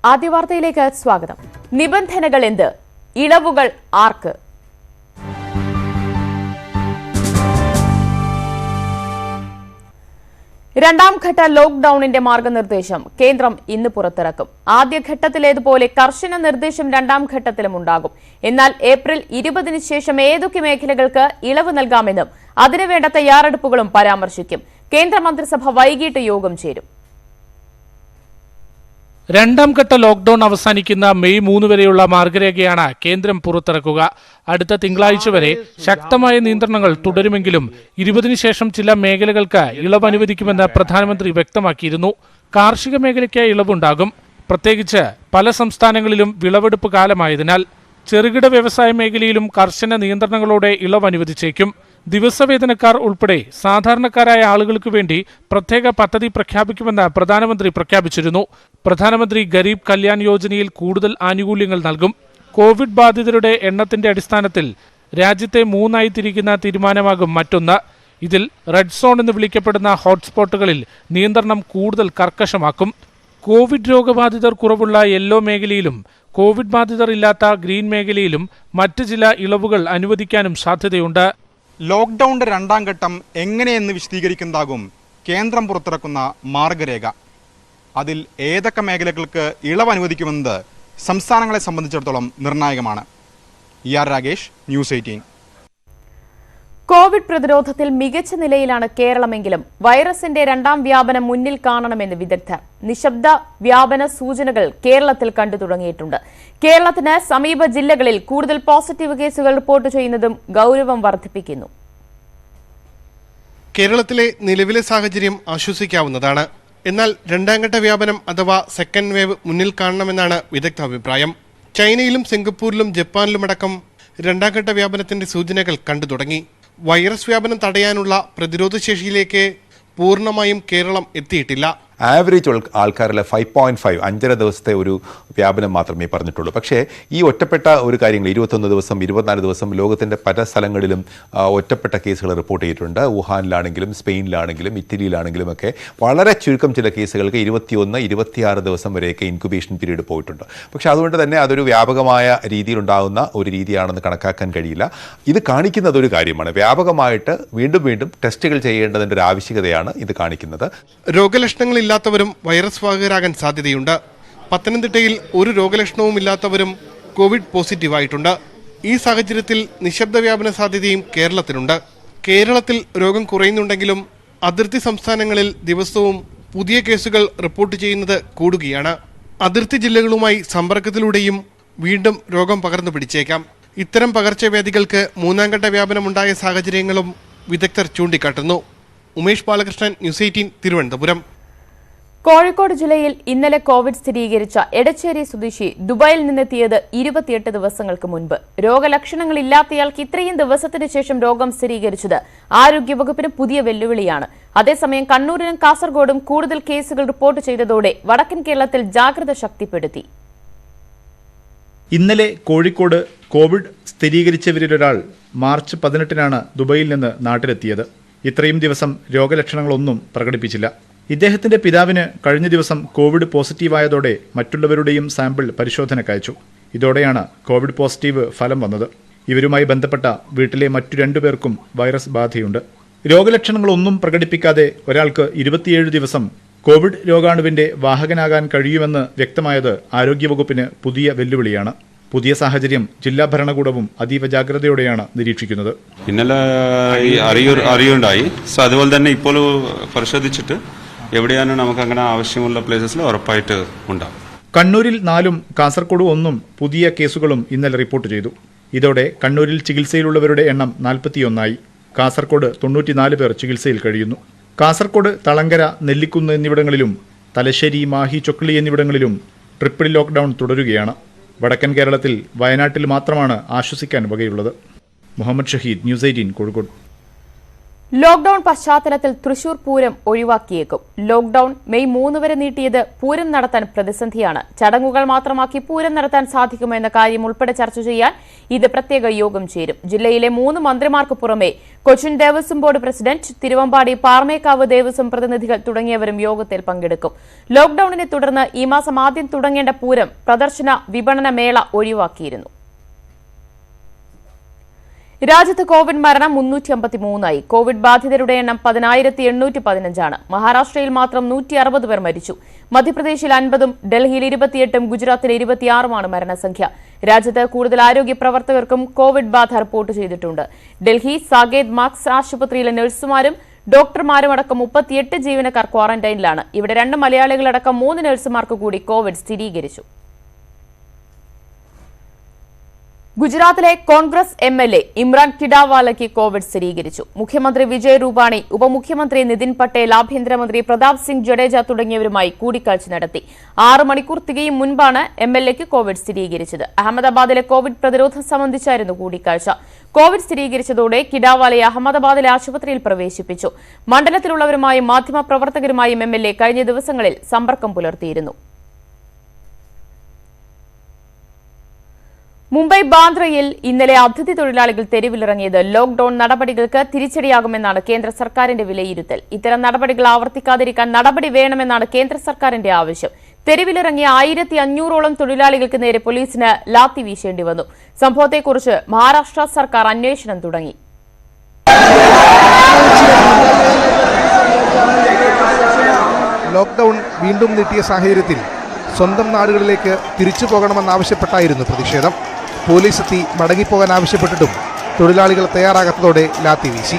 ആദ്യ വാർത്തയിലേക്ക് സ്വാഗതം. നിബന്ധനകൾ എന്ത്? ഇളവുകൾ ആർക്ക്? രണ്ടാം ഘട്ട ലോക്ഡൌണിന്റെ മാർഗനിർദ്ദേശം കേന്ദ്രം ഇന്ന് പുറത്തിറക്കും. ആദ്യഘട്ടത്തിലേതുപോലെ കർശന നിർദ്ദേശം രണ്ടാം ഘട്ടത്തിലും ഉണ്ടാകും. എന്നാൽ ഏപ്രിൽ 20-ന് ശേഷം ഏതൊക്കെ മേഖലകൾക്ക് ഇളവ് നൽകാമെന്നും അതിനുവേണ്ട തയ്യാറെടുപ്പുകളും പരാമർശിക്കും. കേന്ദ്രമന്ത്രിസഭ വൈകിട്ട് യോഗം ചേരും. രണ്ടാം ഘട്ട ലോക്ഡൌൺ അവസാനിക്കുന്ന മെയ് 3 വരെയുള്ള മാർഗരേഖയാണ് കേന്ദ്രം പുറത്തിറക്കുക. അടുത്ത തിങ്കളാഴ്ച വരെ ശക്തമായ നിയന്ത്രണങ്ങൾ തുടരുമെങ്കിലും 20-ന് ശേഷം ചില മേഖലകൾക്ക് ഇളവ് അനുവദിക്കുമെന്ന് പ്രധാനമന്ത്രി വ്യക്തമാക്കിയിരുന്നു. കാർഷിക മേഖലയ്ക്ക് ഇളവുണ്ടാകും. പ്രത്യേകിച്ച് പല സംസ്ഥാനങ്ങളിലും വിളവെടുപ്പ് കാലമായതിനാൽ ചെറുകിട വ്യവസായ മേഖലയിലും കർശന നിയന്ത്രണങ്ങളോടെ ഇളവ് അനുവദിച്ചേക്കും. ദിവസവേതനക്കാർ ഉൾപ്പെടെ സാധാരണക്കാരായ ആളുകൾക്ക് വേണ്ടി പ്രത്യേക പദ്ധതി പ്രഖ്യാപിക്കുമെന്ന് പ്രധാനമന്ത്രി പ്രഖ്യാപിച്ചിരുന്നു. പ്രധാനമന്ത്രി ഗരീബ് കല്യാൺ യോജനയിൽ കൂടുതൽ ആനുകൂല്യങ്ങൾ നൽകും. കോവിഡ് ബാധിതരുടെ എണ്ണത്തിന്റെ അടിസ്ഥാനത്തിൽ രാജ്യത്തെ 3ആയി തിരിക്കുന്ന തീരുമാനമാകും മറ്റൊന്ന്. ഇതിൽ റെഡ് സോൺ എന്ന് വിളിക്കപ്പെടുന്ന ഹോട്ട്സ്പോട്ടുകളിൽ നിയന്ത്രണം കൂടുതൽ കർക്കശമാക്കും. കോവിഡ് രോഗബാധിതർ കുറവുള്ള യെല്ലോ മേഖലയിലും കോവിഡ് ബാധിതർ ഇല്ലാത്ത ഗ്രീൻ മേഖലയിലും മറ്റ് ചില ഇളവുകൾ അനുവദിക്കാനും സാധ്യതയുണ്ട്. ലോക്ക്ഡൌണിന്റെ രണ്ടാം ഘട്ടം എങ്ങനെയെന്ന് വിശദീകരിക്കുന്നതാകും കേന്ദ്രം പുറത്തിറക്കുന്ന മാർഗരേഖ. അതിൽ ഏതൊക്കെ മേഖലകൾക്ക് ഇളവ് അനുവദിക്കുമെന്നത് സംസ്ഥാനങ്ങളെ സംബന്ധിച്ചിടത്തോളം നിർണായകമാണ്. ER Ragesh, news 18. കോവിഡ് പ്രതിരോധത്തിൽ മികച്ച നിലയിലാണ് കേരളമെങ്കിലും വൈറസിന്റെ രണ്ടാം വ്യാപനം മുന്നിൽ കാണണമെന്ന് വിദഗ്ധർ. നിശബ്ദ വ്യാപന സൂചനകൾ കേരളത്തിൽ കണ്ടു തുടങ്ങിയിട്ടുണ്ട്. കേരളത്തിന് സമീപ ജില്ലകളിൽ കൂടുതൽ പോസിറ്റീവ് കേസുകൾ റിപ്പോർട്ട് ചെയ്യുന്നതും ഗൌരവം വർദ്ധിപ്പിക്കുന്നു. കേരളത്തിലെ നിലവിലെ സാഹചര്യം ആശ്വസിക്കാവുന്നതാണ്. എന്നാൽ രണ്ടാം ഘട്ട വ്യാപനം അഥവാ സെക്കൻഡ് വേവ് മുന്നിൽ കാണണമെന്നാണ് വിദഗ്ധ അഭിപ്രായം. ചൈനയിലും സിംഗപ്പൂരിലും ജപ്പാനിലുമടക്കം രണ്ടാം ഘട്ട വ്യാപനത്തിന്റെ സൂചനകൾ കണ്ടു തുടങ്ങി. വൈറസ് വ്യാപനം തടയാനുള്ള പ്രതിരോധശേഷിയിലേക്ക് പൂർണ്ണമായും കേരളം എത്തിയിട്ടില്ല. ആവറേജ് ആൾക്കാരിലെ 5.5 5.5 ദിവസത്തെ ഒരു വ്യാപനം മാത്രമേ പറഞ്ഞിട്ടുള്ളൂ. പക്ഷേ ഈ ഒറ്റപ്പെട്ട ഒരു കാര്യങ്ങൾ 21 ദിവസം 24 ദിവസം ലോകത്തിൻ്റെ പല സ്ഥലങ്ങളിലും ഒറ്റപ്പെട്ട കേസുകൾ റിപ്പോർട്ട് ചെയ്തിട്ടുണ്ട്. വുഹാനിലാണെങ്കിലും സ്പെയിനിലാണെങ്കിലും ഇറ്റലിയിലാണെങ്കിലും ഒക്കെ വളരെ ചുരുക്കം ചില കേസുകൾക്ക് 21, 26 ദിവസം വരെയൊക്കെ ഇൻക്യുബേഷൻ പീരീഡ് പോയിട്ടുണ്ട്. പക്ഷേ അതുകൊണ്ട് തന്നെ അതൊരു വ്യാപകമായ രീതിയിലുണ്ടാകുന്ന ഒരു രീതിയാണെന്ന് കണക്കാക്കാൻ കഴിയില്ല. ഇത് കാണിക്കുന്നത് ഒരു കാര്യമാണ്. വ്യാപകമായിട്ട് വീണ്ടും ടെസ്റ്റുകൾ ചെയ്യേണ്ടതിൻ്റെ ഒരു ആവശ്യകതയാണ് ഇത് കാണിക്കുന്നത്. രോഗലക്ഷണങ്ങൾ ഇല്ലാത്തവരും വൈറസ് വാഹകരാകാൻ സാധ്യതയുണ്ട്. പത്തനംതിട്ടയിൽ ഒരു രോഗലക്ഷണവും ഇല്ലാത്തവരും കോവിഡ് പോസിറ്റീവായിട്ടുണ്ട്. ഈ സാഹചര്യത്തിൽ നിശബ്ദ വ്യാപന സാധ്യതയും കേരളത്തിനുണ്ട്. കേരളത്തിൽ രോഗം കുറയുന്നുണ്ടെങ്കിലും അതിർത്തി സംസ്ഥാനങ്ങളിൽ ദിവസവും പുതിയ കേസുകൾ റിപ്പോർട്ട് ചെയ്യുന്നത് കൂടുകയാണ്. അതിർത്തി ജില്ലകളുമായി സമ്പർക്കത്തിലൂടെയും വീണ്ടും രോഗം പകർന്നു പിടിച്ചേക്കാം. ഇത്തരം പകർച്ചവ്യാധികൾക്ക് മൂന്നാം ഘട്ട വ്യാപനമുണ്ടായ സാഹചര്യങ്ങളും വിദഗ്ധർ ചൂണ്ടിക്കാട്ടുന്നു. ഉമേഷ് ബാലകൃഷ്ണൻ, ന്യൂസ് 18, തിരുവനന്തപുരം. കോഴിക്കോട് ജില്ലയിൽ ഇന്നലെ കോവിഡ് സ്ഥിരീകരിച്ച എടച്ചേരി സ്വദേശി ദുബായിൽ നിന്നെത്തിയത് 28 ദിവസങ്ങൾക്ക് മുൻപ്. രോഗലക്ഷണങ്ങളില്ലാത്തയാൾക്ക് ഇത്രയും ദിവസത്തിന് ശേഷം രോഗം സ്ഥിരീകരിച്ചത് ആരോഗ്യവകുപ്പിന് പുതിയ വെല്ലുവിളിയാണ്. അതേസമയം കണ്ണൂരിനും കാസർഗോഡും കൂടുതൽ കേസുകൾ റിപ്പോർട്ട് ചെയ്തതോടെ വടക്കൻ കേരളത്തിൽ ജാഗ്രത ശക്തിപ്പെടുത്തി. ഇന്നലെ കോഴിക്കോട് കോവിഡ് സ്ഥിരീകരിച്ചവരിലൊരാൾ മാർച്ച് 18-നാണ് ദുബായിൽ നിന്ന് നാട്ടിലെത്തിയത്. ഇത്രയും ദിവസം രോഗലക്ഷണങ്ങളൊന്നും പ്രകടിപ്പിച്ചില്ല. ഇദ്ദേഹത്തിന്റെ പിതാവിന് കഴിഞ്ഞ ദിവസം കോവിഡ് പോസിറ്റീവായതോടെ മറ്റുള്ളവരുടെയും സാമ്പിൾ പരിശോധനക്കയച്ചു. ഇതോടെയാണ് കോവിഡ് പോസിറ്റീവ് ഫലം വന്നത്. ഇവരുമായി ബന്ധപ്പെട്ട വീട്ടിലെ മറ്റു 2 പേർക്കും വൈറസ് ബാധയുണ്ട്. രോഗലക്ഷണങ്ങളൊന്നും പ്രകടിപ്പിക്കാതെ ഒരാൾക്ക് 27 ദിവസം കോവിഡ് രോഗാണുവിന്റെ വാഹകനാകാൻ കഴിയുമെന്ന് വ്യക്തമായത് ആരോഗ്യവകുപ്പിന് പുതിയ വെല്ലുവിളിയാണ്. പുതിയ സാഹചര്യം ജില്ലാ ഭരണകൂടവും അതീവ ജാഗ്രതയോടെയാണ് നിരീക്ഷിക്കുന്നത്. ഇന്നലെ അറിയുണ്ടായി. അതുപോലെ തന്നെ ഇപ്പോൾ പരിശോധിച്ചിട്ട് എവിടെയാണ് നമുക്ക് അങ്ങനെ ആവശ്യമുള്ള പ്ലേസസിൽ ഉറപ്പായിട്ട് ഉണ്ടാവും. കണ്ണൂരിൽ 4ഉം കാസർഗോഡ് 1ഉം പുതിയ കേസുകളും ഇന്നലെ റിപ്പോർട്ട് ചെയ്തു. ഇതോടെ കണ്ണൂരിൽ ചികിത്സയിലുള്ളവരുടെ എണ്ണം 41ആയി. കാസർഗോഡ് 94 പേർ ചികിത്സയിൽ കഴിയുന്നു. കാസർഗോഡ് തളങ്കര, നെല്ലിക്കുന്ന് എന്നിവിടങ്ങളിലും തലശ്ശേരി, മാഹി, ചൊക്ലി എന്നിവിടങ്ങളിലും ട്രിപ്പിൾ ലോക്ക്ഡൌൺ തുടരുകയാണ്. വടക്കൻ കേരളത്തിൽ വയനാട്ടിൽ മാത്രമാണ് ആശ്വസിക്കാൻ വകയുള്ളത്. മുഹമ്മദ് ഷഹീദ്, ന്യൂസ് 18, കോഴിക്കോട്. ലോക്ഡൌൺ പശ്ചാത്തലത്തിൽ തൃശൂർ പൂരം ഒഴിവാക്കിയേക്കും. ലോക്ഡൌൺ മെയ് 3 വരെ നീട്ടിയത് പൂരം നടത്താൻ പ്രതിസന്ധിയാണ്. ചടങ്ങുകൾ മാത്രമാക്കി പൂരം നടത്താൻ സാധിക്കുമോ എന്ന കാര്യം ഉൾപ്പെടെ ചർച്ച ചെയ്യാൻ ഇത് പ്രത്യേക യോഗം ചേരും. ജില്ലയിലെ 3 മന്ത്രിമാർക്ക് പുറമെ കൊച്ചിൻ ദേവസ്വം ബോർഡ് പ്രസിഡന്റ്, തിരുവമ്പാടി പാറമേക്കാവ് ദേവസ്വം പ്രതിനിധികൾ തുടങ്ങിയവരും യോഗത്തിൽ പങ്കെടുക്കും. ലോക്ഡൌണിനെ തുടർന്ന് ഈ മാസം ആദ്യം തുടങ്ങേണ്ട പൂരം പ്രദർശന വിപണന മേള ഒഴിവാക്കിയിരുന്നു. രാജ്യത്ത് കോവിഡ് മരണം 353ആയി. കോവിഡ് ബാധിതരുടെ എണ്ണം 10,815 മഹാരാഷ്ട്രയിൽ മാത്രം 160 പേർ മരിച്ചു. മധ്യപ്രദേശിൽ 50, ഡൽഹിയിൽ 28, ഗുജറാത്തിൽ 26 മരണസംഖ്യ. രാജ്യത്ത് കൂടുതൽ ആരോഗ്യ പ്രവർത്തകർക്കും കോവിഡ് ബാധ റിപ്പോർട്ട് ചെയ്തിട്ടുണ്ട്. ഡൽഹി സാകേത് മാക്സ് ആശുപത്രിയിലെ നഴ്സുമാരും ഡോക്ടർമാരും അടക്കം 38 ജീവനക്കാർ ക്വാറന്റൈനിലാണ്. ഇവിടെ 2 മലയാളികളടക്കം 3 നഴ്സുമാർക്ക് കൂടി കോവിഡ് സ്ഥിരീകരിച്ചു. ഗുജറാത്തിലെ കോൺഗ്രസ് MLA ഇമ്രാൻ കിഡാവാലയ്ക്ക് കോവിഡ് സ്ഥിരീകരിച്ചു. മുഖ്യമന്ത്രി വിജയ് രൂപാണി, ഉപമുഖ്യമന്ത്രി നിതിൻ പട്ടേൽ, ആഭ്യന്തരമന്ത്രി പ്രതാപ് സിംഗ് ജഡേജ തുടങ്ങിയവരുമായി കൂടിക്കാഴ്ച നടത്തി. 6 മണിക്കൂർ തികയും മുൻപാണ് MLAയ്ക്ക് കോവിഡ് സ്ഥിരീകരിച്ചത്. അഹമ്മദാബാദിലെ കോവിഡ് പ്രതിരോധം സംബന്ധിച്ചായിരുന്നു കൂടിക്കാഴ്ച. കോവിഡ് സ്ഥിരീകരിച്ചതോടെ കിഡാവാലയെ അഹമ്മദാബാദിലെ ആശുപത്രിയിൽ പ്രവേശിപ്പിച്ചു. മണ്ഡലത്തിലുള്ളവരുമായും മാധ്യമപ്രവർത്തകരുമായും MLA കഴിഞ്ഞ ദിവസങ്ങളിൽ സമ്പർക്കം പുലർത്തിയിരുന്നു. മുംബൈ ബാന്ദ്രയിൽ ഇന്നലെ അതിഥി തൊഴിലാളികൾ തെരുവിലിറങ്ങിയത് ലോക്ഡൌൺ നടപടികൾക്ക് തിരിച്ചടിയാകുമെന്നാണ് കേന്ദ്ര സർക്കാരിന്റെ വിലയിരുത്തൽ. ഇത്തരം നടപടികൾ ആവർത്തിക്കാതിരിക്കാൻ നടപടി വേണമെന്നാണ് കേന്ദ്ര സർക്കാരിന്റെ ആവശ്യം. തെരുവിലിറങ്ങിയ 1500ഓളം തൊഴിലാളികൾക്ക് നേരെ പോലീസിന് ലാത്തി വീശേണ്ടി വന്നു. സംഭവത്തെക്കുറിച്ച് മഹാരാഷ്ട്ര സർക്കാർ അന്വേഷണം തുടങ്ങി. ലോക്ഡൌൺ വീണ്ടും നീട്ടിയ സാഹചര്യത്തിൽ സ്വന്തം നാടുകളിലേക്ക് തിരിച്ചു പോകണമെന്നാവശ്യപ്പെട്ടായിരുന്നു പ്രതിഷേധം. പോലീസ് എത്തി മടങ്ങിപ്പോകാൻ ആവശ്യപ്പെട്ടിട്ടും തൊഴിലാളികൾ തയ്യാറാകാത്തതോടെ ലാത്തി വീശി.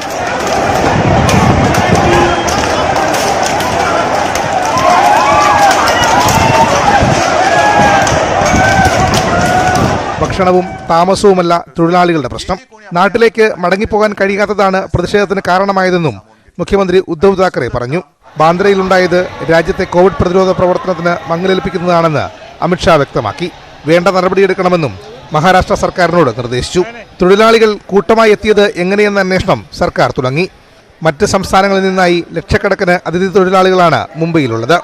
ഭക്ഷണവും താമസവുമല്ല തൊഴിലാളികളുടെ പ്രശ്നം. നാട്ടിലേക്ക് മടങ്ങിപ്പോകാൻ കഴിയാത്തതാണ് പ്രതിഷേധത്തിന് കാരണമായതെന്നും മുഖ്യമന്ത്രി ഉദ്ധവ് താക്കറെ പറഞ്ഞു. ബാന്ദ്രയിലുണ്ടായത് രാജ്യത്തെ കോവിഡ് പ്രതിരോധ പ്രവർത്തനത്തിന് മങ്ങലേൽപ്പിക്കുന്നതാണെന്ന് അമിത്ഷാ വ്യക്തമാക്കി. വേണ്ട നടപടിയെടുക്കണമെന്നും മഹാരാഷ്ട്ര സർക്കാരിനോട് നിർദ്ദേശിച്ചു. തൊഴിലാളികൾ കൂട്ടമായി എത്തിയത് എങ്ങനെയെന്ന അന്വേഷണം സർക്കാർ തുടങ്ങി. മറ്റ് സംസ്ഥാനങ്ങളിൽ നിന്നായി ലക്ഷക്കണക്കിന് അതിഥി തൊഴിലാളികളാണ് മുംബൈയിലുള്ളത്.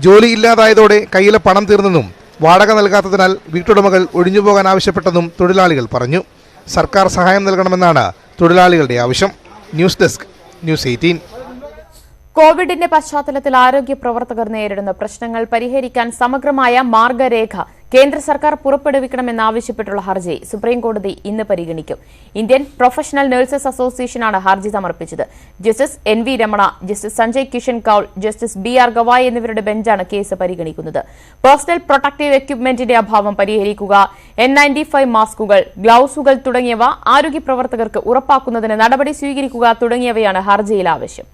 ജോലിയില്ലാതായതോടെ കയ്യിലെ പണം തീർന്നെന്നും വാടക നൽകാത്തതിനാൽ വീട്ടുടമകൾ ഒഴിഞ്ഞുപോകാൻ ആവശ്യപ്പെട്ടെന്നും തൊഴിലാളികൾ പറഞ്ഞു. സർക്കാർ സഹായം നൽകണമെന്നാണ് തൊഴിലാളികളുടെ ആവശ്യം. News desk, news 18. കോവിഡിന്റെ പശ്ചാത്തലത്തിൽ ആരോഗ്യ പ്രവർത്തകർ നേരിടുന്ന പ്രശ്നങ്ങൾ പരിഹരിക്കാൻ സമഗ്രമായ മാർഗരേഖ കേന്ദ്ര സർക്കാർ പുറപ്പെടുവിക്കണമെന്നാവശ്യപ്പെട്ടുള്ള ഹർജി സുപ്രീംകോടതി ഇന്ന് പരിഗണിക്കും. ഇന്ത്യൻ പ്രൊഫഷണൽ നഴ്സസ് അസോസിയേഷനാണ് ഹർജി സമർപ്പിച്ചത്. Justice NV Ramana, justice Sanjay Kishan Kaul, justice BR Gavai എന്നിവരുടെ ബെഞ്ചാണ് കേസ് പരിഗണിക്കുന്നത്. പേഴ്സണൽ പ്രൊട്ടക്റ്റീവ് എക്യുപ്മെന്റിന്റെ അഭാവം പരിഹരിക്കുക, N95 മാസ്കുകൾ, ഗ്ലൌസുകൾ തുടങ്ങിയവ ആരോഗ്യ പ്രവർത്തകർക്ക് ഉറപ്പാക്കുന്നതിന് നടപടി സ്വീകരിക്കുക തുടങ്ങിയവയാണ് ഹർജിയിൽ ആവശ്യം.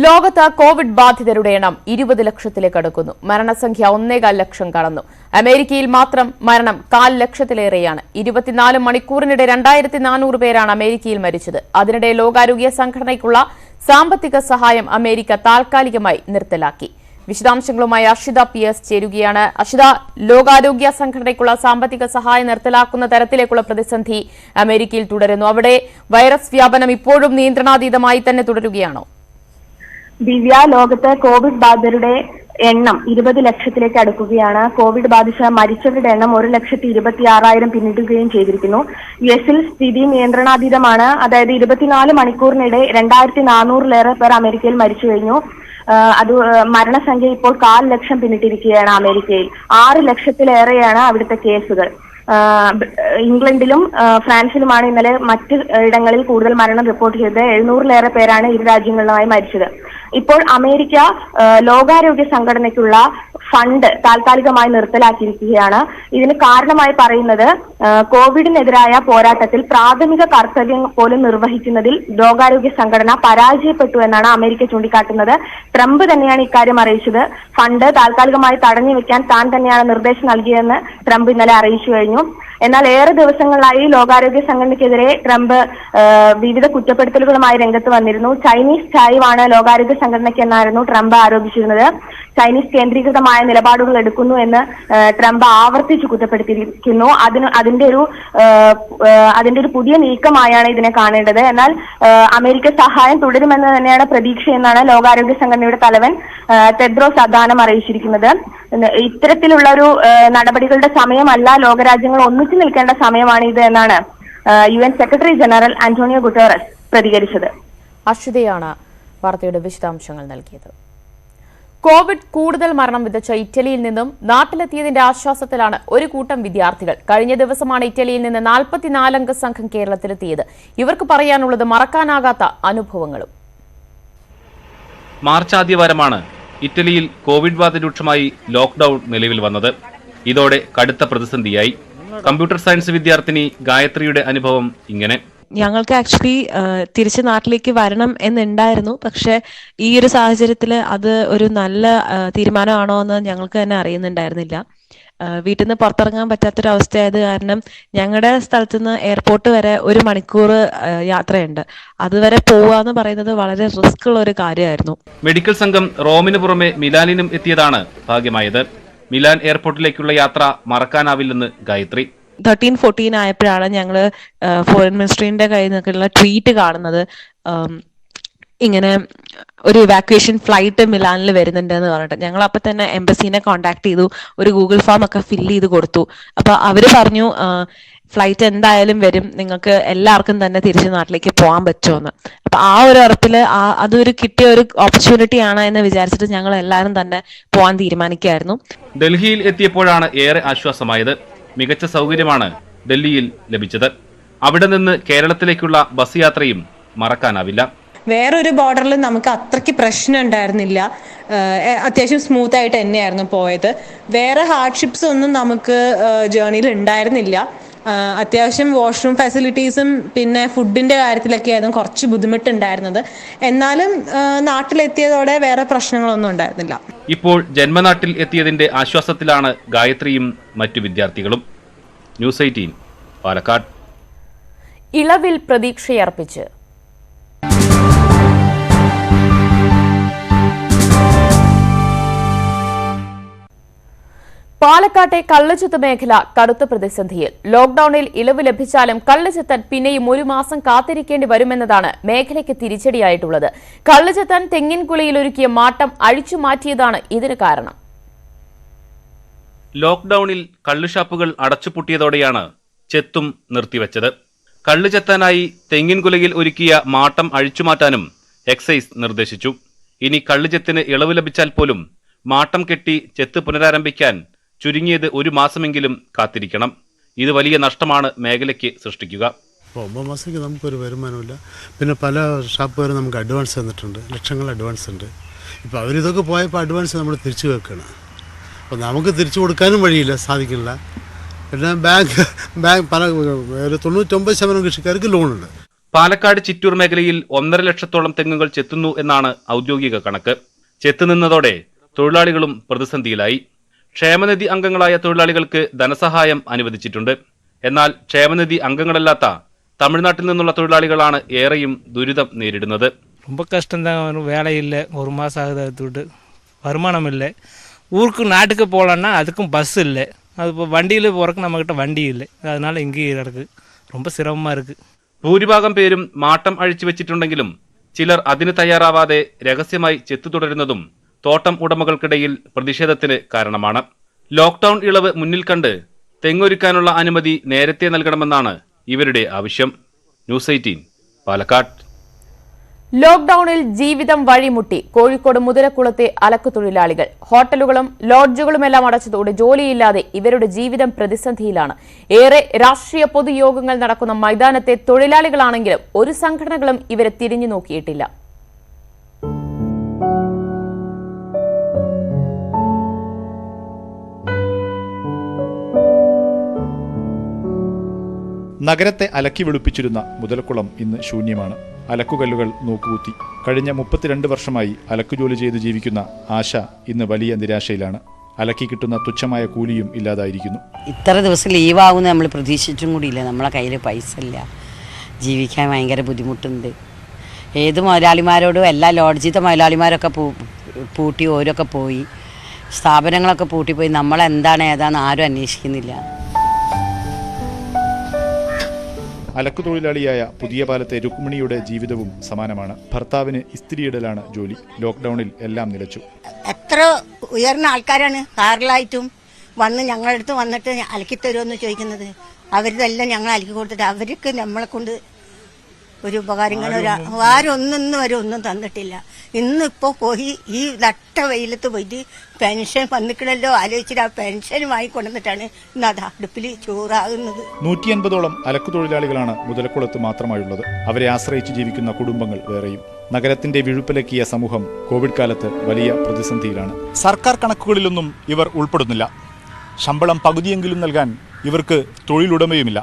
ലോകത്ത് കോവിഡ് ബാധിതരുടെ എണ്ണം 20 ലക്ഷത്തിലേക്ക് അടുക്കുന്നു. മരണസംഖ്യ 1.25 ലക്ഷം കടന്നു. അമേരിക്കയിൽ മാത്രം മരണം 1/4 ലക്ഷത്തിലേറെയാണ്. 24 മണിക്കൂറിനിടെ 2400 പേരാണ് അമേരിക്കയിൽ മരിച്ചത്. അതിനിടെ ലോകാരോഗ്യ സംഘടനയ്ക്കുള്ള സാമ്പത്തിക സഹായം അമേരിക്ക താൽക്കാലികമായി നിർത്തലാക്കി. വിശദാംശങ്ങളുമായി അർഷിത PS ചേരുകയാണ്. അർഷിത, ലോകാരോഗ്യ സംഘടനയ്ക്കുള്ള സാമ്പത്തിക സഹായം നിർത്തലാക്കുന്ന തരത്തിലേക്കുള്ള പ്രതിസന്ധി അമേരിക്കയിൽ തുടരുന്നു. അവിടെ വൈറസ് വ്യാപനം ഇപ്പോഴും നിയന്ത്രണാതീതമായി തന്നെ തുടരുകയാണോ? ദിവ്യ, ലോകത്ത് കോവിഡ് ബാധിതരുടെ എണ്ണം 20 ലക്ഷത്തിലേക്ക് അടുക്കുകയാണ്. കോവിഡ് ബാധിച്ച മരിച്ചവരുടെ എണ്ണം 1,26,000 പിന്നിടുകയും ചെയ്തിരിക്കുന്നു. US-ൽ സ്ഥിതി നിയന്ത്രണാതീതമാണ്. അതായത് 24 മണിക്കൂറിനിടെ 2400-ലേറെ പേർ അമേരിക്കയിൽ മരിച്ചു കഴിഞ്ഞു. അത് മരണസംഖ്യ ഇപ്പോൾ 1/4 ലക്ഷം പിന്നിട്ടിരിക്കുകയാണ്. അമേരിക്കയിൽ 6 ലക്ഷത്തിലേറെയാണ് അവിടുത്തെ കേസുകൾ. ഇംഗ്ലണ്ടിലും ഫ്രാൻസിലുമാണ് ഇന്നലെ മറ്റ് ഇടങ്ങളിൽ കൂടുതൽ മരണം റിപ്പോർട്ട് ചെയ്തത്. 700-ലേറെ പേരാണ് ഇരു രാജ്യങ്ങളിലുമായി മരിച്ചത്. ഇപ്പോൾ അമേരിക്ക ലോകാരോഗ്യ സംഘടനയ്ക്കുള്ള ഫണ്ട് താൽക്കാലികമായി നിർത്തലാക്കിയിരിക്കുകയാണ്. ഇതിന് കാരണമായി പറയുന്നത് കോവിഡിനെതിരായ പോരാട്ടത്തിൽ പ്രാഥമിക കർത്തവ്യം പോലും നിർവഹിക്കുന്നതിൽ ലോകാരോഗ്യ സംഘടന പരാജയപ്പെട്ടു എന്നാണ് അമേരിക്ക ചൂണ്ടിക്കാട്ടുന്നത്. ട്രംപ് തന്നെയാണ് ഇക്കാര്യം അറിയിച്ചത്. ഫണ്ട് താൽക്കാലികമായി തടഞ്ഞു വെക്കാൻ താൻ തന്നെയാണ് നിർദ്ദേശം നൽകിയതെന്ന് ട്രംപ് ഇന്നലെ അറിയിച്ചു കഴിഞ്ഞു. എന്നാൽ ഏറെ ദിവസങ്ങളായി ലോകാരോഗ്യ സംഘടനയ്ക്കെതിരെ ട്രംപ് വിവിധ കുറ്റപ്പെടുത്തലുകളുമായി രംഗത്ത് വന്നിരുന്നു. ചൈനീസ് ചായ്വാണ് ലോകാരോഗ്യ സംഘടനയ്ക്ക് എന്നായിരുന്നു ട്രംപ് ആരോപിച്ചിരുന്നത്. ചൈനീസ് കേന്ദ്രീകൃതമായ നിലപാടുകൾ എടുക്കുന്നു എന്ന് ട്രംപ് ആവർത്തിച്ച് കുറ്റപ്പെടുത്തിയിരിക്കുന്നു. അതിന്റെ ഒരു പുതിയ നീക്കമായാണ് ഇതിനെ കാണേണ്ടത്. എന്നാൽ അമേരിക്ക സഹായം തുടരുമെന്ന് തന്നെയാണ് പ്രതീക്ഷയെന്നാണ് ലോകാരോഗ്യ സംഘടനയുടെ തലവൻ ടെഡ്രോസ് അദാനം അറിയിച്ചിരിക്കുന്നത്. ഇത്തരത്തിലുള്ള ഒരു നടപടികളുടെ സമയമല്ല, ലോകരാജ്യങ്ങൾ ഒന്നിച്ചു നിൽക്കേണ്ട സമയമാണ് ഇത് എന്നാണ് UN secretary general Antonio Guterres പ്രതികരിച്ചത്. അശ്വതിയാണ് വാർത്തയുടെ വിശദാംശങ്ങൾ നൽകിയത്. കോവിഡ് കൂടുതൽ മരണം വിതച്ച ഇറ്റലിയിൽ നിന്നും നാട്ടിലെത്തിയതിന്റെ ആശ്വാസത്തിലാണ് ഒരു കൂട്ടം വിദ്യാർത്ഥികൾ. കഴിഞ്ഞ ദിവസമാണ് ഇറ്റലിയിൽ നിന്ന് 44 അംഗ സംഘം കേരളത്തിലെത്തിയത്. ഇവർക്ക് പറയാനുള്ളത് മറക്കാനാകാത്ത അനുഭവങ്ങളും. മാർച്ച് ആദ്യവാരമാണ് ഇറ്റലിയിൽ കോവിഡ് ബാധ രൂക്ഷമായി ലോക്ക്ഡൌൺ നിലവിൽ വന്നത്. ഇതോടെ കടുത്ത പ്രതിസന്ധിയായി. കമ്പ്യൂട്ടർ സയൻസ് വിദ്യാർത്ഥിനി ഗായത്രിയുടെ അനുഭവം ഇങ്ങനെ. ഞങ്ങൾക്ക് ആക്ച്വലി തിരിച്ച് നാട്ടിലേക്ക് വരണം എന്നുണ്ടായിരുന്നു. പക്ഷെ ഈ ഒരു സാഹചര്യത്തിൽ അത് ഒരു നല്ല തീരുമാനമാണോ എന്ന് ഞങ്ങൾക്ക് തന്നെ അറിയുന്നുണ്ടായിരുന്നില്ല. വീട്ടിൽ നിന്ന് പുറത്തിറങ്ങാൻ പറ്റാത്തൊരവസ്ഥയായത് കാരണം ഞങ്ങളുടെ സ്ഥലത്തുനിന്ന് എയർപോർട്ട് വരെ 1 മണിക്കൂർ യാത്രയുണ്ട്. അതുവരെ പോവാന്ന് പറയുന്നത് വളരെ റിസ്ക് ഉള്ള ഒരു കാര്യമായിരുന്നു. മെഡിക്കൽ സംഘം റോമിന് പുറമെ മിലാനിനും എത്തിയതാണ് ഭാഗ്യമായത്. മിലാൻ എയർപോർട്ടിലേക്കുള്ള യാത്ര മറക്കാനാവില്ലെന്ന് ഗായത്രി. 13-14 ആയപ്പോഴാണ് ഞങ്ങള് ഫോറിൻ മിനിസ്ട്രീന്റെ കയ്യിൽ നിന്നുള്ള ട്വീറ്റ് കാണുന്നത്. ഇങ്ങനെ ഒരു ഇവാക്യുവേഷൻ ഫ്ലൈറ്റ് മിലാനിൽ വരുന്നുണ്ട് എന്ന് പറഞ്ഞിട്ട് ഞങ്ങൾ അപ്പൊ തന്നെ എംബസീനെ കോൺടാക്ട് ചെയ്തു. ഒരു ഗൂഗിൾ ഫോം ഒക്കെ ഫില്ല് ചെയ്ത് കൊടുത്തു. അപ്പൊ അവര് പറഞ്ഞു ഫ്ലൈറ്റ് എന്തായാലും വരും, നിങ്ങൾക്ക് എല്ലാവർക്കും തന്നെ തിരിച്ച് നാട്ടിലേക്ക് പോകാൻ പറ്റുമെന്ന്. അപ്പൊ ആ ഒരു ഉറപ്പില് അതൊരു കിട്ടിയ ഒരു ഓപ്പർച്യൂണിറ്റി ആണ് എന്ന് വിചാരിച്ചിട്ട് ഞങ്ങൾ എല്ലാവരും തന്നെ പോകാൻ തീരുമാനിക്കുകയായിരുന്നു. ഡൽഹിയിൽ എത്തിയപ്പോഴാണ് ഏറെ ആശ്വാസമായത്. മികച്ച സൗകര്യമാണ് ഡൽഹിയിൽ ലഭിച്ചത്. അവിടെ നിന്ന് കേരളത്തിലേക്കുള്ള ബസ് യാത്രയും മറക്കാനാവില്ല. വേറൊരു ബോർഡറിൽ നമുക്ക് അത്രയ്ക്ക് പ്രശ്നം ഉണ്ടായിരുന്നില്ല. അത്യാവശ്യം സ്മൂത്ത് ആയിട്ട് തന്നെയായിരുന്നു പോയത്. വേറെ ഹാർഡ്ഷിപ്സ് ഒന്നും നമുക്ക് ജേർണിയിൽ ഉണ്ടായിരുന്നില്ല. അത്യാവശ്യം വാഷ്റൂം ഫെസിലിറ്റീസും പിന്നെ ഫുഡിന്റെ കാര്യത്തിലൊക്കെ ആയിരുന്നു കുറച്ച് ബുദ്ധിമുട്ടുണ്ടായിരുന്നത്. എന്നാലും നാട്ടിലെത്തിയതോടെ വേറെ പ്രശ്നങ്ങളൊന്നും ഉണ്ടായിരുന്നില്ല. ഇപ്പോൾ ജന്മനാട്ടിൽ എത്തിയതിന്റെ ആശ്വാസത്തിലാണ് ഗായത്രിയും മറ്റു വിദ്യാർത്ഥികളും. ന്യൂസ് 18 പാലക്കാട്. ഇളവിൽ പ്രതീക്ഷയർപ്പിച്ച് പാലക്കാട്ടെ കള്ളുചെത്ത് മേഖല കടുത്ത പ്രതിസന്ധിയിൽ. ലോക്ഡൌണിൽ ഇളവ് ലഭിച്ചാലും കള്ളുചെത്താൻ പിന്നെയും 1 മാസം കാത്തിരിക്കേണ്ടി വരുമെന്നതാണ് മേഖലയ്ക്ക് തിരിച്ചടിയായിട്ടുള്ളത്. കള്ളുചെത്താൻ തെങ്ങിൻകുലയിൽ ഒരുക്കിയ മാട്ടം അഴിച്ചുമാറ്റിയതാണ് ഇതിന് കാരണം. ലോക്ഡൌണിൽ കള്ളുഷാപ്പുകൾ അടച്ചുപൂട്ടിയതോടെയാണ് ചെത്തും നിർത്തിവെച്ചത്. കള്ളുചെത്താനായി തെങ്ങിൻകുലയിൽ ഒരുക്കിയ മാട്ടം അഴിച്ചുമാറ്റാനും എക്സൈസ് നിർദ്ദേശിച്ചു. ഇനി കള്ളുചെത്തിന് ഇളവ് ലഭിച്ചാൽ പോലും മാട്ടം കെട്ടി ചെത്ത് പുനരാരംഭിക്കാൻ ചുരുങ്ങിയത് 1 മാസമെങ്കിലും കാത്തിരിക്കണം. ഇത് വലിയ നഷ്ടമാണ് മേഖലയ്ക്ക് സൃഷ്ടിക്കുക. 9 മാസത്തേക്ക് നമുക്കൊരു വരുമാനമില്ല. പിന്നെ പല ഷാപ്പുകാരും നമുക്ക് അഡ്വാൻസ് തന്നിട്ടുണ്ട്, ലക്ഷങ്ങൾ അഡ്വാൻസ് ഉണ്ട്. ഇപ്പോൾ അവരിതൊക്കെ പോയപ്പോൾ അഡ്വാൻസ് നമ്മൾ തിരിച്ചു വെക്കണം. അപ്പോൾ നമുക്ക് തിരിച്ചു കൊടുക്കാനും വഴിയില്ല, സാധിക്കില്ല. പിന്നെ ബാങ്ക് പല ഒരു 99% കൃഷിക്കാർക്ക് ലോണുണ്ട്. പാലക്കാട് ചിറ്റൂർ മേഖലയിൽ 1.5 ലക്ഷത്തോളം തെങ്ങുകൾ ചെത്തുന്നു എന്നാണ് ഔദ്യോഗിക കണക്ക്. ചെത്തു നിന്നതോടെ തൊഴിലാളികളും പ്രതിസന്ധിയിലായി. ക്ഷേമനിധി അംഗങ്ങളായ തൊഴിലാളികൾക്ക് ധനസഹായം അനുവദിച്ചിട്ടുണ്ട്. എന്നാൽ ക്ഷേമനിധി അംഗങ്ങളല്ലാത്ത തമിഴ്നാട്ടിൽ നിന്നുള്ള തൊഴിലാളികളാണ് ഏറെയും ദുരിതം നേരിടുന്നത്. ரொம்ப கஷ்டம் தான். வேலை இல்லை, 1 மாதம் ஆகுது, அதுட்டு வருமானம் இல்லை. ஊருக்கு நாட்டுக்கு போகலான்னா அதுக்கும் பஸ் இல்லை. அது இப்போ வண்டியில் போகிறக்கு நம்மக்கிட்ட வண்டி இல்லை. அதனால இங்கேயே கிடக்கு. ரொம்ப சிரமமாக இருக்குது. ഭൂരിഭാഗം പേരും മാട്ടം അഴിച്ചു വെച്ചിട്ടുണ്ടെങ്കിലും ചിലർ അതിന് തയ്യാറാവാതെ രഹസ്യമായി ചെത്തു തുടരുന്നതും തോട്ടം ഉടമകൾക്കിടയിൽ പ്രതിഷേധത്തിന് കാരണമാണ്. ലോക്ക്ഡൌൺ ഇളവ് മുന്നിൽ കണ്ട് തെങ്ങൊരുക്കാനുള്ള അനുമതി നേരത്തെ നൽകണമെന്നാണ് ഇവരുടെ ആവശ്യം. ന്യൂസ് 18 പാലക്കാട്. ലോക്ഡൌണിൽ ജീവിതം വഴിമുട്ടി കോഴിക്കോട് മുതലക്കുളത്തെ അലക്കുതൊഴിലാളികൾ. ഹോട്ടലുകളും ലോഡ്ജുകളുമെല്ലാം അടച്ചതോടെ ജോലിയില്ലാതെ ഇവരുടെ ജീവിതം പ്രതിസന്ധിയിലാണ്. ഏറെ രാഷ്ട്രീയ പൊതുയോഗങ്ങൾ നടക്കുന്ന മൈതാനത്തെ തൊഴിലാളികളാണെങ്കിലും ഒരു സംഘടനകളും ഇവരെ തിരിഞ്ഞു നോക്കിയിട്ടില്ല. നഗരത്തെ അലക്കി വെളുപ്പിച്ചിരുന്ന മുതലക്കുളം ഇന്ന് ശൂന്യമാണ്. അലക്കുകല്ലുകൾ നോക്കുകുത്തി. കഴിഞ്ഞ 32 വർഷമായി അലക്കുജോലി ചെയ്ത് ജീവിക്കുന്ന ആശ ഇന്ന് വലിയ നിരാശയിലാണ്. അലക്കി കിട്ടുന്ന തുച്ഛമായ കൂലിയും ഇല്ലാതായിരിക്കുന്നു. ഇത്ര ദിവസം ലീവാകുമെന്ന് നമ്മൾ പ്രതീക്ഷിച്ചും കൂടിയില്ല. നമ്മളെ കയ്യിൽ പൈസ ഇല്ല, ജീവിക്കാൻ ഭയങ്കര ബുദ്ധിമുട്ടുണ്ട്. ഏത് മുതലാളിമാരോടും എല്ലാ ലോഡ്ജിത്തെ മുതലാളിമാരൊക്കെ പൂട്ടി, ഓരൊക്കെ പോയി, സ്ഥാപനങ്ങളൊക്കെ പൂട്ടിപ്പോയി. നമ്മളെന്താണ് ഏതാണെന്ന് ആരും അന്വേഷിക്കുന്നില്ല. അലക്കുതൊഴിലാളിയായ പുതിയ പാലത്തെ രുക്മിണിയുടെ ജീവിതവും സമാനമാണ്. ഭർത്താവിന് ഇസ്തിരിയിടലാണ് ജോലി. ലോക്ക്ഡൌണിൽ എല്ലാം നിലച്ചു. എത്ര ഉയർന്ന ആൾക്കാരാണ് കാറിലായിട്ടും വന്ന് ഞങ്ങളുടെ അടുത്ത് വന്നിട്ട് അലക്കി തരുമെന്ന് ചോദിക്കുന്നത്. അവരിതെല്ലാം ഞങ്ങൾ അലക്കി കൊടുത്തിട്ട് അവർക്ക് നമ്മളെ കൊണ്ട് ഒരു ഉപകാരങ്ങളും ആരും ഇന്ന് വരെ ഒന്നും തന്നിട്ടില്ല. ഇന്നിപ്പോൾ പോയി ഈ നട്ട വെയിലത്ത് പോയിട്ട് പെൻഷൻ വന്നിക്കണല്ലോ ആലോചിച്ചിട്ട് ആ പെൻഷൻ വാങ്ങിക്കൊണ്ടിട്ടാണ് ഇന്ന് അത് അടുപ്പിൽ ചോറാകുന്നത്. 150ഓളം അലക്കുതൊഴിലാളികളാണ് മുതലക്കുളത്ത് മാത്രമായുള്ളത്. അവരെ ആശ്രയിച്ച് ജീവിക്കുന്ന കുടുംബങ്ങൾ വേറെയും. നഗരത്തിന്റെ വിഴുപ്പിലക്കിയ സമൂഹം കോവിഡ് കാലത്ത് വലിയ പ്രതിസന്ധിയിലാണ്. സർക്കാർ കണക്കുകളിലൊന്നും ഇവർ ഉൾപ്പെടുന്നില്ല. ശമ്പളം പകുതിയെങ്കിലും നൽകാൻ ഇവർക്ക് തൊഴിലുടമയുമില്ല.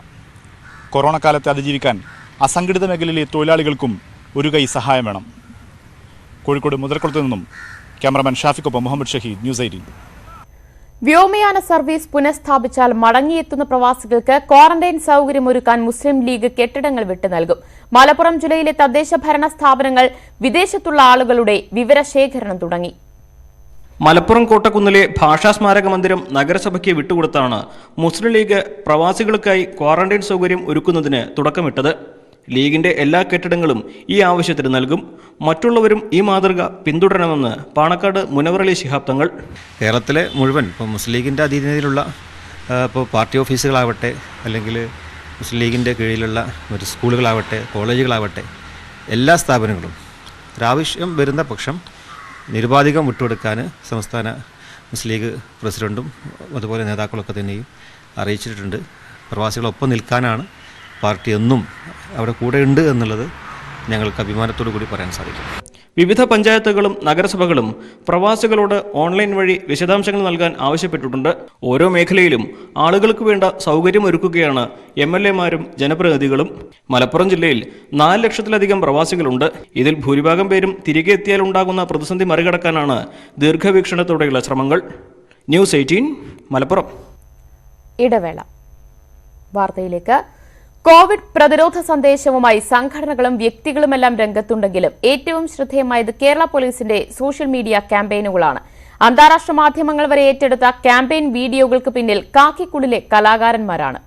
കൊറോണ കാലത്തെ അതിജീവിക്കാൻ അസംഘടിത മേഖലയിലെ തൊഴിലാളികൾക്കും ഒരു കൈ സഹായം വേണം. കോഴിക്കോട് മുതലക്കുളത്ത് നിന്നും ക്യാമറമാൻ ഷാഫിക്കൊപ്പം മുഹമ്മദ് ഷഹീദ്, ന്യൂസ് 18. വ്യോമയാന സർവീസ് പുനഃസ്ഥാപിച്ചാൽ മടങ്ങിയെത്തുന്ന പ്രവാസികൾക്ക് ക്വാറന്റൈൻ സൗകര്യമൊരുക്കാൻ മുസ്ലിം ലീഗ് കെട്ടിടങ്ങൾ വിട്ടു നൽകും. മലപ്പുറം ജില്ലയിലെ തദ്ദേശ ഭരണ സ്ഥാപനങ്ങൾ വിദേശത്തുള്ള ആളുകളുടെ വിവരശേഖരണം തുടങ്ങി. മലപ്പുറം കോട്ടക്കുന്നിലെ ഭാഷാ സ്മാരക മന്ദിരം നഗരസഭയ്ക്ക് വിട്ടുകൊടുത്താണ് മുസ്ലിം ലീഗ് പ്രവാസികൾക്കായി ക്വാറന്റൈൻ സൗകര്യം ഒരുക്കുന്നതിന് തുടക്കമിട്ടത്. ലീഗിന്റെ എല്ലാ കെട്ടിടങ്ങളും ഈ ആവശ്യത്തിന് നൽകും. മറ്റുള്ളവരും ഈ മാതൃക പിന്തുടരണമെന്ന് പാണക്കാട് മുനവറലി ശിഹാബ് തങ്ങൾ. കേരളത്തിലെ മുഴുവൻ ഇപ്പോൾ മുസ്ലിം ലീഗിൻ്റെ അധീനതയിലുള്ള ഇപ്പോൾ പാർട്ടി ഓഫീസുകളാവട്ടെ, അല്ലെങ്കിൽ മുസ്ലിം ലീഗിൻ്റെ കീഴിലുള്ള ഒരു സ്കൂളുകളാവട്ടെ, കോളേജുകളാവട്ടെ, എല്ലാ സ്ഥാപനങ്ങളും ഒരാവശ്യം വരുന്ന പക്ഷം നിരുപാധികം വിട്ടുകൊടുക്കാൻ സംസ്ഥാന മുസ്ലിം ലീഗ് പ്രസിഡന്റും അതുപോലെ നേതാക്കളൊക്കെ തന്നെയും അറിയിച്ചിട്ടുണ്ട്. പ്രവാസികളൊപ്പം നിൽക്കാനാണ് പാർട്ടി എന്നും അവിടെ കൂടെ ഉണ്ട് എന്നുള്ളത് ഞങ്ങൾക്ക് അഭിമാനത്തോടു കൂടി പറയാൻ സാധിക്കും. വിവിധ പഞ്ചായത്തുകളും നഗരസഭകളും പ്രവാസികളോട് ഓൺലൈൻ വഴി വിശദാംശങ്ങൾ നൽകാൻ ആവശ്യപ്പെട്ടിട്ടുണ്ട്. ഓരോ മേഖലയിലും ആളുകൾക്ക് വേണ്ട സൗകര്യമൊരുക്കുകയാണ് MLA-മാരും ജനപ്രതിനിധികളും. മലപ്പുറം ജില്ലയിൽ 4 ലക്ഷത്തിലധികം പ്രവാസികളുണ്ട്. ഇതിൽ ഭൂരിഭാഗം പേരും തിരികെ എത്തിയാൽ ഉണ്ടാകുന്ന പ്രതിസന്ധി മറികടക്കാനാണ് ദീർഘവീക്ഷണത്തോടെയുള്ള ശ്രമങ്ങൾ. ന്യൂസ് 18 മലപ്പുറം. ഇടവേള. വാർത്തയിലേക്ക്. കോവിഡ് പ്രതിരോധ സന്ദേശവുമായി സംഘടനകളും വ്യക്തികളുമെല്ലാം രംഗത്തുണ്ടെങ്കിലും ഏറ്റവും ശ്രദ്ധേയമായത് കേരള പോലീസിന്റെ സോഷ്യൽ മീഡിയ ക്യാമ്പയിനുകളാണ്. അന്താരാഷ്ട്ര മാധ്യമങ്ങൾ വരെ ഏറ്റെടുത്ത ക്യാമ്പയിൻ വീഡിയോകൾക്ക് പിന്നിൽ കാക്കിക്കുള്ളിലെ കലാകാരന്മാരാണ്.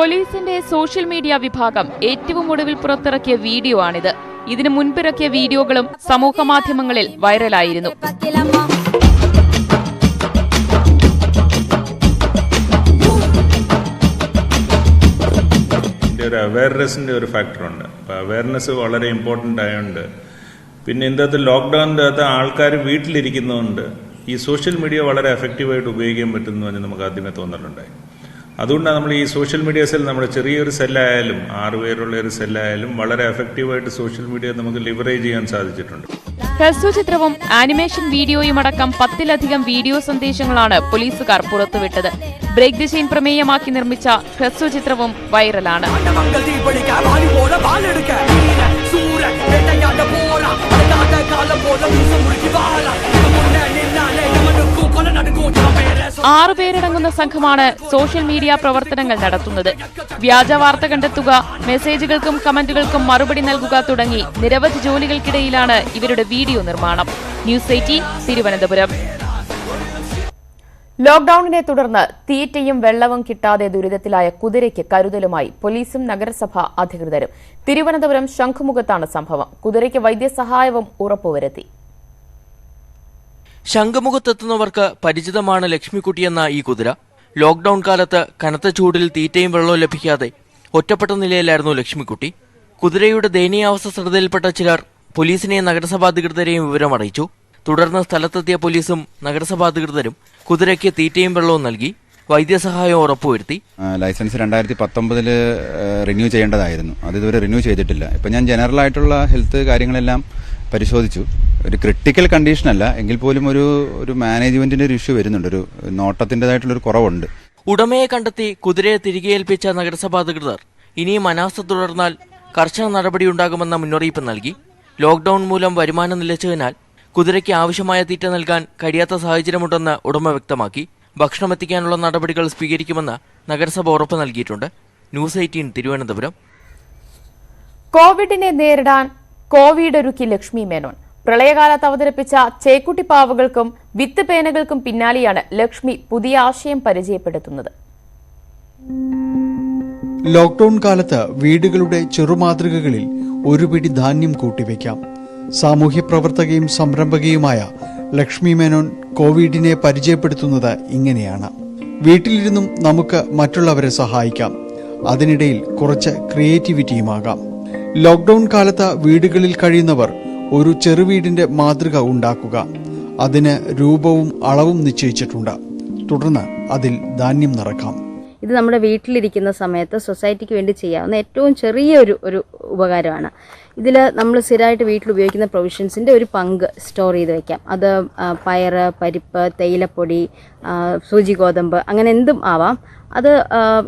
പോലീസിന്റെ സോഷ്യൽ മീഡിയ വിഭാഗം ഏറ്റവും ഒടുവിൽ പുറത്തിറക്കിയ വീഡിയോ ആണിത്. ഇതിനു മുൻപിറക്കിയ വീഡിയോകളും സമൂഹ മാധ്യമങ്ങളിൽ വൈറലായിരുന്നു. ഒരു അവയർനെസ്സിൻ്റെ ഒരു ഫാക്ടറുണ്ട്. അപ്പോൾ അവയർനെസ് വളരെ ഇമ്പോർട്ടൻ്റ് ആയതുകൊണ്ട്, പിന്നെ ഇന്നത്തെ ലോക്ക്ഡൗണിൻ്റെ അകത്ത് ആൾക്കാർ വീട്ടിലിരിക്കുന്നതുകൊണ്ട് ഈ സോഷ്യൽ മീഡിയ വളരെ എഫക്റ്റീവായിട്ട് ഉപയോഗിക്കാൻ പറ്റുന്നു എന്ന് നമുക്ക് ആദ്യമേ തോന്നലുണ്ടായി. അതുകൊണ്ടാണ് നമ്മൾ ഈ സോഷ്യൽ മീഡിയ സെൽ, നമ്മുടെ ചെറിയൊരു സെല്ലായാലും 6 പേരുള്ള ഒരു സെല്ലായാലും വളരെ എഫക്റ്റീവായിട്ട് സോഷ്യൽ മീഡിയ നമുക്ക് ലിവറേജ് ചെയ്യാൻ സാധിച്ചിട്ടുണ്ട്. ഹ്രസ്വചിത്രവും ആനിമേഷൻ വീഡിയോയും അടക്കം 10-ലധികം വീഡിയോ സന്ദേശങ്ങളാണ് പോലീസുകാർ പുറത്തുവിട്ടത്. ബ്രേക്ക് ദി ചെയിൻ പ്രമേയമാക്കി നിർമ്മിച്ച ഹ്രസ്വചിത്രവും വൈറലാണ്. പേരടങ്ങുന്ന സംഘമാണ് സോഷ്യൽ മീഡിയ പ്രവർത്തനങ്ങൾ നടത്തുന്നത്. വ്യാജ വാർത്ത കണ്ടെത്തുക, മെസ്സേജുകൾക്കും കമന്റുകൾക്കും മറുപടി നൽകുക തുടങ്ങി നിരവധി ജോലികൾക്കിടയിലാണ് ഇവരുടെ വീഡിയോ നിർമ്മാണം. ന്യൂസ് 18 തിരുവനന്തപുരം. ലോക്ഡൌണിനെ തുടർന്ന് തീറ്റയും വെള്ളവും കിട്ടാതെ ദുരിതത്തിലായ കുതിരയ്ക്ക് കരുതലുമായി പോലീസും നഗരസഭ അധികൃതരും. തിരുവനന്തപുരം ശംഖുമുഖത്താണ് സംഭവം. കുതിരയ്ക്ക് വൈദ്യസഹായവും ഉറപ്പുവരുത്തി. ശംഖുമുഖത്തെത്തുന്നവർക്ക് പരിചിതമാണ് ലക്ഷ്മിക്കുട്ടിയെന്ന ഈ കുതിര. ലോക്ഡൌൺ കാലത്ത് കനത്ത ചൂടിൽ തീറ്റയും വെള്ളവും ലഭിക്കാതെ ഒറ്റപ്പെട്ട നിലയിലായിരുന്നു ലക്ഷ്മിക്കുട്ടി. കുതിരയുടെ ദയനീയാവസ്ഥ ശ്രദ്ധയിൽപ്പെട്ട ചിലർ പോലീസിനെയും നഗരസഭാ അധികൃതരെയും വിവരം അറിയിച്ചു. തുടർന്ന് സ്ഥലത്തെത്തിയ പോലീസും നഗരസഭാ അധികൃതരും കുതിരയ്ക്ക് തീറ്റയും വെള്ളവും നൽകി വൈദ്യസഹായം ഉറപ്പുവരുത്തി. ലൈസൻസ് 2019 റിന്യൂ ചെയ്യേണ്ടതായിരുന്നു. അത് ഇതുവരെ റിന്യൂ ചെയ്തിട്ടില്ല. ഇപ്പം ഞാൻ ജനറൽ ആയിട്ടുള്ള ഹെൽത്ത് കാര്യങ്ങളെല്ലാം പരിശോധിച്ചു. ഒരു ക്രിട്ടിക്കൽ കണ്ടീഷനല്ല എങ്കിൽ പോലും ഒരു മാനേജ്മെന്റിന്റെ ഒരു ഇഷ്യൂ വരുന്നുണ്ട്, ഒരു നോട്ടത്തിൻ്റെതായിട്ടുള്ളൊരു കുറവുണ്ട്. ഉടമയെ കണ്ടെത്തി കുതിരയെ തിരികെ ഏൽപ്പിച്ച നഗരസഭാ അധികൃതർ ഇനിയും അനാസ്ഥ തുടർന്നാൽ കർശന നടപടിയുണ്ടാകുമെന്ന മുന്നറിയിപ്പ് നൽകി. ലോക്ക്ഡൌൺ മൂലം വരുമാനം നിലച്ചതിനാൽ കുതിരയ്ക്ക് ആവശ്യമായ തീറ്റ നൽകാൻ കഴിയാത്ത സാഹചര്യമുണ്ടെന്ന് ഉടമ വ്യക്തമാക്കി. ഭക്ഷണം എത്തിക്കാനുള്ള നടപടികൾ സ്വീകരിക്കുമെന്ന് നഗരസഭ ഉറപ്പ് നൽകിയിട്ടുണ്ട്. ന്യൂസ് 18 തിരുവനന്തപുരം. കോവിഡിനെ നേരിടാൻ കോവിഡൊരുക്കി ലക്ഷ്മി മേനോൻ. പ്രളയകാലത്ത് അവതരിപ്പിച്ച ചേക്കുട്ടിപ്പാവകൾക്കും വിത്ത് പേനകൾക്കും പിന്നാലെയാണ് ലക്ഷ്മി പുതിയ ആശയം പരിചയപ്പെടുത്തുന്നത്. ലോക്ക്ഡൌൺ കാലത്ത് വീടുകളുടെ ചെറുമാതൃകകളിൽ ഒരു പിടി ധാന്യം കൂട്ടിവെക്കാം. സാമൂഹ്യ പ്രവർത്തകയും സംരംഭകയുമായ ലക്ഷ്മി മേനോൻ കോവിഡിനെ പരിചയപ്പെടുത്തുന്നത് ഇങ്ങനെയാണ്. വീട്ടിലിരുന്നും നമുക്ക് മറ്റുള്ളവരെ സഹായിക്കാം, അതിനിടയിൽ കുറച്ച് ക്രിയേറ്റിവിറ്റിയുമാകാം. ലോക്ക്ഡൌൺ കാലത്ത് വീടുകളിൽ കഴിയുന്നവർ ഒരു ചെറുവീടിന്റെ മാതൃക ഉണ്ടാക്കുക. അതിന് രൂപവും അളവും നിശ്ചയിച്ചിട്ടുണ്ട്. തുടർന്ന് അതിൽ ധാന്യം നിറക്കാം. ഇത് നമ്മുടെ വീട്ടിലിരിക്കുന്ന സമയത്ത് സൊസൈറ്റിക്ക് വേണ്ടി ചെയ്യാവുന്ന ഏറ്റവും ചെറിയ ഒരു ഉപകാരമാണ്. ഇതിൽ നമ്മൾ സ്ഥിരമായിട്ട് വീട്ടിൽ ഉപയോഗിക്കുന്ന പ്രൊവിഷൻസിൻ്റെ ഒരു പങ്ക് സ്റ്റോർ ചെയ്ത് വയ്ക്കാം. അത് പയറ്, പരിപ്പ്, തേയിലപ്പൊടി, സൂചി ഗോതമ്പ്, അങ്ങനെ എന്തും ആവാം. അത്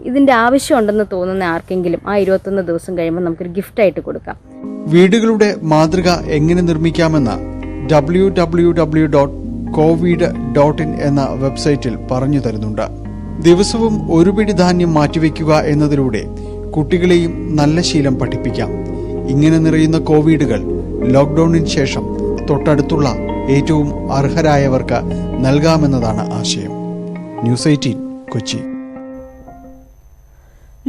ഇതിൻ്റെ ആവശ്യമുണ്ടെന്ന് തോന്നുന്ന ആർക്കെങ്കിലും ആ 21 ദിവസം കഴിയുമ്പോൾ നമുക്കൊരു ഗിഫ്റ്റായിട്ട് കൊടുക്കാം. വീടുകളുടെ മാതൃക എങ്ങനെ നിർമ്മിക്കാമെന്ന് www.covid.in എന്ന വെബ്സൈറ്റിൽ പറഞ്ഞു തരുന്നുണ്ട്. ദിവസവും ഒരു പിടി ധാന്യം മാറ്റിവെക്കുക എന്നതിലൂടെ കുട്ടികളെയും നല്ല ശീലം പഠിപ്പിക്കാം. ഇങ്ങനെ നിറയുന്ന കോവിഡുകൾ ലോക്ക്ഡൌണിന് ശേഷം തൊട്ടടുത്തുള്ള ഏറ്റവും അർഹരായവർക്ക് നൽകാമെന്നതാണ് ആശയം. ന്യൂസ് 18 കൊച്ചി.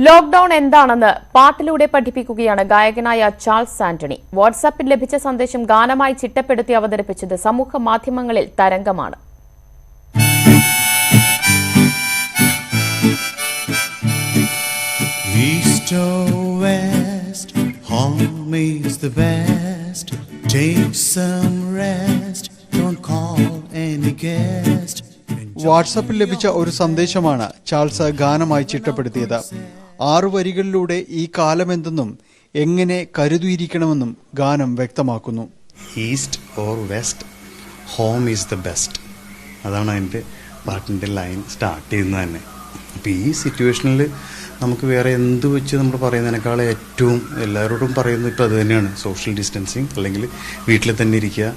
ലോക്ക്ഡൌൺ എന്താണെന്ന് പാട്ടിലൂടെ പഠിപ്പിക്കുകയാണ് ഗായകനായ ചാൾസ് ആന്റണി. വാട്സാപ്പിൽ ലഭിച്ച സന്ദേശം ഗാനമായി ചിട്ടപ്പെടുത്തി അവതരിപ്പിച്ചത് സമൂഹ മാധ്യമങ്ങളിൽ തരംഗമാണ്. East or west, home is the best. Take some rest, don't call any guest. വാട്സാപ്പിൽ ലഭിച്ച ഒരു സന്ദേശമാണ് ചാൾസ് ഗാനമായി ചിട്ടപ്പെടുത്തിയത്. 6 വരികളിലൂടെ ഈ കാലമെന്തെന്നും എങ്ങനെ കരുതിയിരിക്കണമെന്നും ഗാനം വ്യക്തമാക്കുന്നു. East or west, home is the best. അതാണ് അതിൻ്റെ പാട്ടിൻ്റെ ലൈൻ സ്റ്റാർട്ട് ചെയ്യുന്നത് തന്നെ. അപ്പോൾ ഈ സിറ്റുവേഷനിൽ നമുക്ക് വേറെ എന്ത് വെച്ച് നമ്മൾ പറയുന്നതിനേക്കാൾ ഏറ്റവും എല്ലാവരോടും പറയുന്നത് ഇപ്പോൾ അത് തന്നെയാണ്. സോഷ്യൽ ഡിസ്റ്റൻസിങ്, അല്ലെങ്കിൽ വീട്ടിൽ തന്നെ ഇരിക്കുക,